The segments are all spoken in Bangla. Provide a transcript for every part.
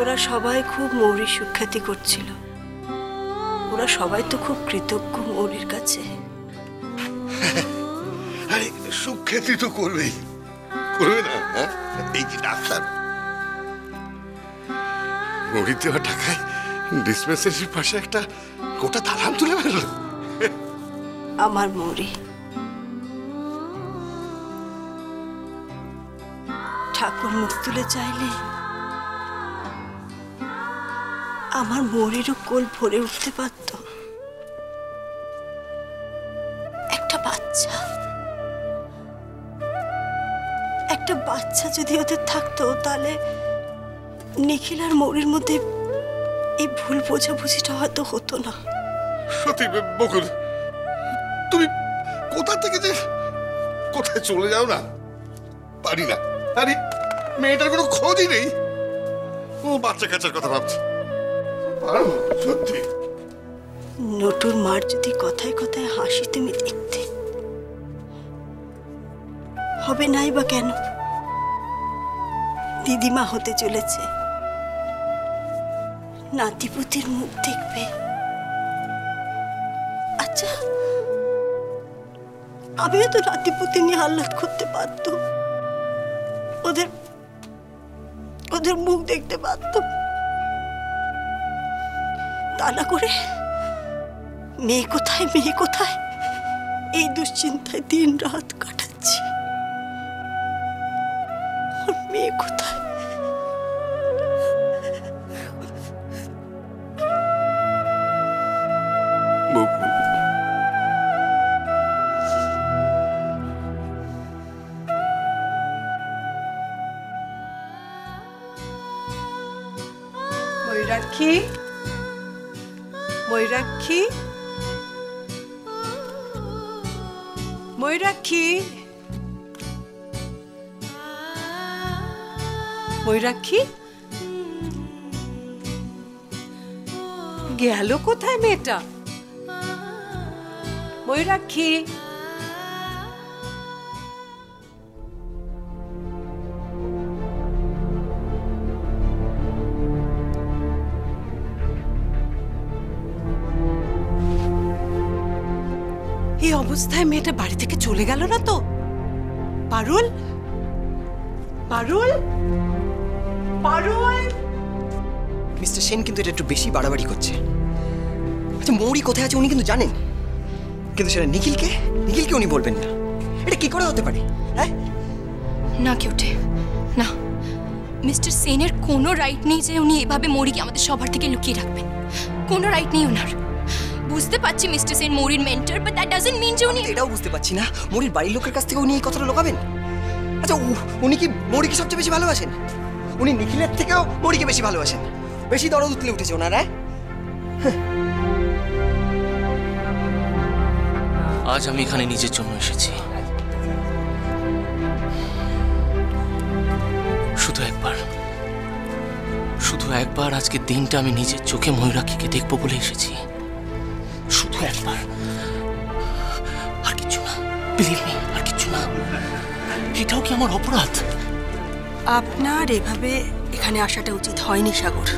ওরা সবাই খুব মৌরির সুখ্যাতি করছিল। ওরা সবাই তো খুব কৃতজ্ঞ মৌরির কাছে। আরে সুখ্যাতি তো করবেই, করবে না? এই যে ডাক্তার মৌরির দেওয়া টাকায় ডিসপেন্সারির পাশে একটা গোটা দালান তুলে ফেলল। আমার মৌরি ঠাকুর মুখ তুলে চাইলে আমার মৌরিরও কোল ভরে উঠতে পারত। একটা বাচ্চা যদি ওদের থাকতো তাহলে নিখিল আর মৌরির মধ্যে এই ভুল বোঝাবুঝিটা হয়তো হতো না। সত্যি বকুল, তুমি কোথা থেকে যে কোথায় চলে যাও না পারি না। আরে মেয়েটার কোনো খোঁজই নেই, ও বাচ্চা কাচ্চার কথা ভাবছে। সত্যি নটুর মার যদি কথায় কথায় হাসি তুমি দেখতে, হবে নাই বা কেন? দিদিমা হতে চলেছে, নাতিপুতির মুখ দেখবে। আচ্ছা, আমিও তো নাতিপুতি নিয়ে আহ্লাদ করতে পারতাম, ওদের মুখ দেখতে পারতাম। তা না করে মেয়ে কোথায় এই দুশ্চিন্তায় দিন রাত কাটাচ্ছি। আর মেয়ে কোথায়? ময়ূরাক্ষী, ময়ূরাক্ষী, ময়ূরাক্ষী, ময়ূরাক্ষী, গেল কোথায় মেয়েটা? ময়ূরাক্ষী, এই অবস্থায় মেয়েটা বাড়ি থেকে চলে গেল না তো? পারুল, পারুল, পারুল। মিস্টার সেন কিন্তু এটা একটু বেশি বাড়াবাড়ি করছে। আচ্ছা, মৌরি কোথায় আছে উনি কিন্তু জানেন, কিন্তু সেটা নিখিলকে উনি বলবেন না। এটা কি করে হতে পারে? হ্যাঁ না কিউটে, না। মিস্টার সেনের কোনো রাইট নেই যে উনি এভাবে মৌরিকে আমাদের সবার থেকে লুকিয়ে রাখবেন। কোনো রাইট নেই ওনার। বুঝতে পারছি মিস্টার সেন মৌরির mentor, but that doesn't mean যে উনি। এটাও বুঝতে পারছি না মৌরির বাড়ির লোকের কাছ থেকে উনি এই কথাটা লুকাবেন। আচ্ছা, উনি কি মৌরিকে সবচেয়ে বেশি ভালোবাসেন? উনি নিখিলের থেকেও মৌরিকে বেশি ভালোবাসেন, বেশি দরদ উতলে উঠেছে ওনার। আজ আমি এখানে নিজের জন্য এসেছি, শুধু একবার আজকের দিনটা আমি নিজের চোখে ময়ূরাক্ষীকে দেখবো বলে এসেছি। শুধু একবার, আর কিছু না। বিলিভ মি, আর কিছু না। এটাও কি আমার অপরাধ? আপনার এভাবে এখানে আসাটা উচিত হয়নি সাগর।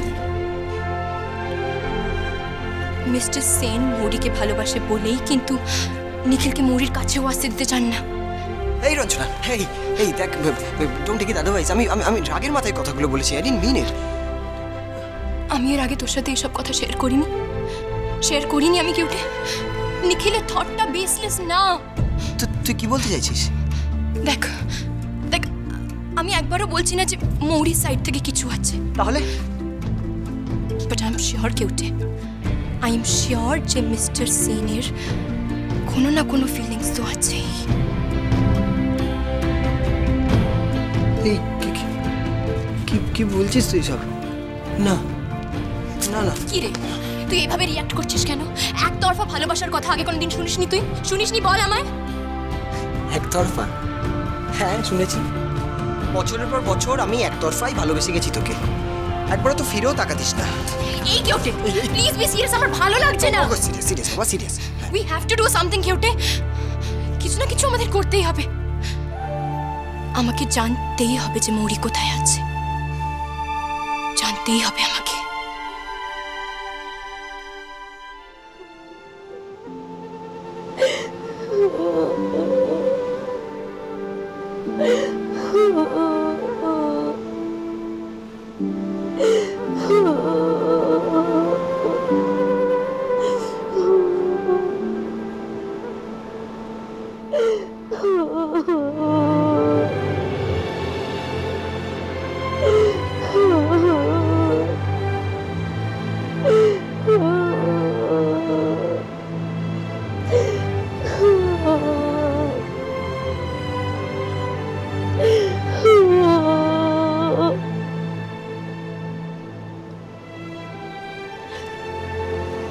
মিস্টার সেন মৌরিকে ভালোবাসে বলেই কিন্তু নিখিলকে মৌরির কাছেও আসতে দিতে চান না। এই রঞ্জনা, এই দেখ, ডোন্ট টেক ইট আদারওয়াইজ। আমি রাগের মাথায় কথাগুলো বলেছি, আই ডিডন্ট মিন ইট। আমি এর আগে তোর সাথে এইসব কথা শেয়ার করিনি আমি কিউটে। নিখিলের থটটা বেসলেস না। তুই কি বলতে চাইছিস? দেখ, আমি একবারও বলছি না যে মৌরির সাইড থেকে কিছু আছে। তাহলে? বাট আই এম শিওর কিউটে, আই এম শিওর যে মিস্টার সেনের কোনো না কোনো ফিলিংস তো আছেই। কি বলছিস তুই সব? না না না। কি রে, তুই এভাবে রিঅ্যাক্ট করছিস কেন? একতরফা ভালোবাসার কথা আগে কোনোদিন শুনিসনি তুই? শুনিসনি? বল আমায়। একতরফা? হ্যাঁ শুনেছি। বছরের পর বছর আমি একতরফাই ভালোবেসে গেছি তোকে। একবার তো ফিরেও তাকাতিস না। এই কিউটে, প্লিজ বি সিরিয়াস। আমার ভালো লাগছে না। সিরিয়াস বাবা, serious. We have to do something কিউটে। কিছু না কিছু আমাদের করতেই হবে। আমাকে জানতেই হবে যে মৌরি কোথায় আছে। জানতেই হবে আমাকে।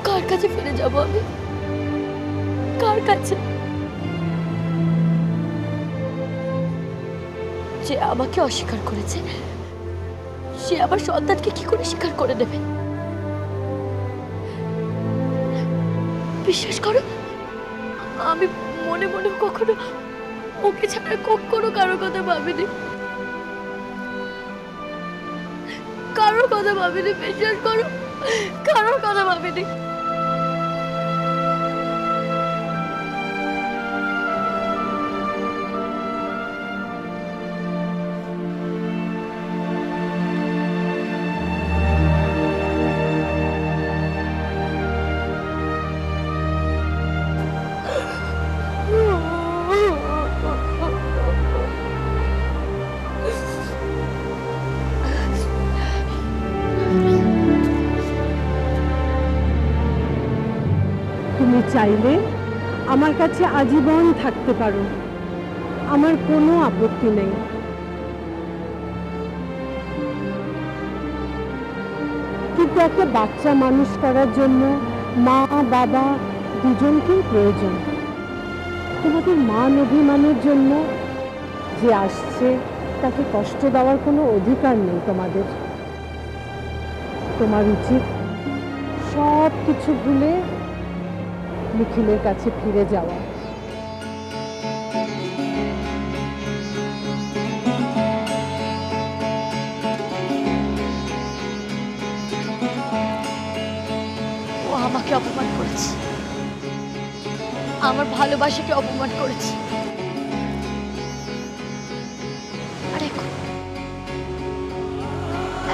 কার কাছে ফিরে যাব আমি? কার কাছে? যে আমাকে অস্বীকার করেছে সে আমার সন্তানকে কি করে স্বীকার করে দেবে? বিশ্বাস করো, আমি মনে মনে কখনো ওকে ছাড়া কখনো কারো কথা ভাবিনি, কারোর কথা ভাবিনি। বিশ্বাস করো, কারোর কথা ভাবিনি। তুমি চাইলে আমার কাছে আজীবন থাকতে পারো, আমার কোনো আপত্তি নেই। কিন্তু একটা বাচ্চা মানুষ করার জন্য মা বাবা দুজনকেই প্রয়োজন। তোমাদের মান অভিমানের জন্য যে আসছে তাকে কষ্ট দেওয়ার কোনো অধিকার নেই তোমাদের। তোমার উচিত সব কিছু ভুলে নিখিলের কাছে ফিরে যাওয়া। ও আমাকে অপমান করেছে, আমার ভালোবাসাকে অপমান করেছে। আর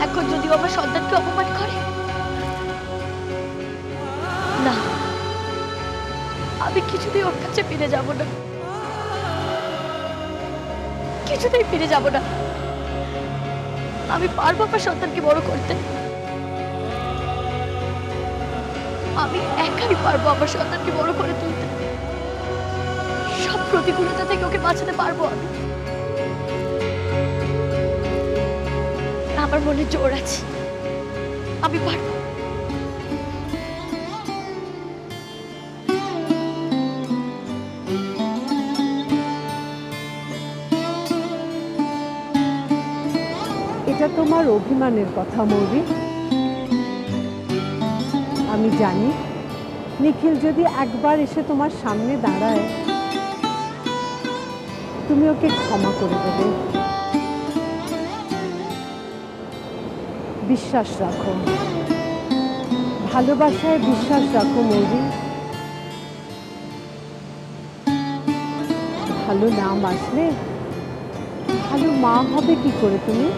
এখন যদি আমার সন্তানকে অপমান করে, না, আমি কিছুতেই ওর কাছে ফিরে যাব না, কিছুতেই ফিরে যাব না। আমি পারবো আমার সন্তানকে বড় করতে, আমি একাই পারবো আমার সন্তানকে বড় করে তুলতে। সব প্রতিকূলতা থেকে ওকে বাঁচাতে পারবো আমি। আমার মনে জোর আছে, আমি পারবো। এটা তোমার অভিমানের কথা মৌরি। আমি জানি নিখিল যদি একবার এসে তোমার সামনে দাঁড়ায় তুমি ওকে ক্ষমা করে দেবে। বিশ্বাস রাখো, ভালোবাসায় বিশ্বাস রাখো মৌরি। ভালো নাম আসলে ভালো মা হবে কি করে তুমি?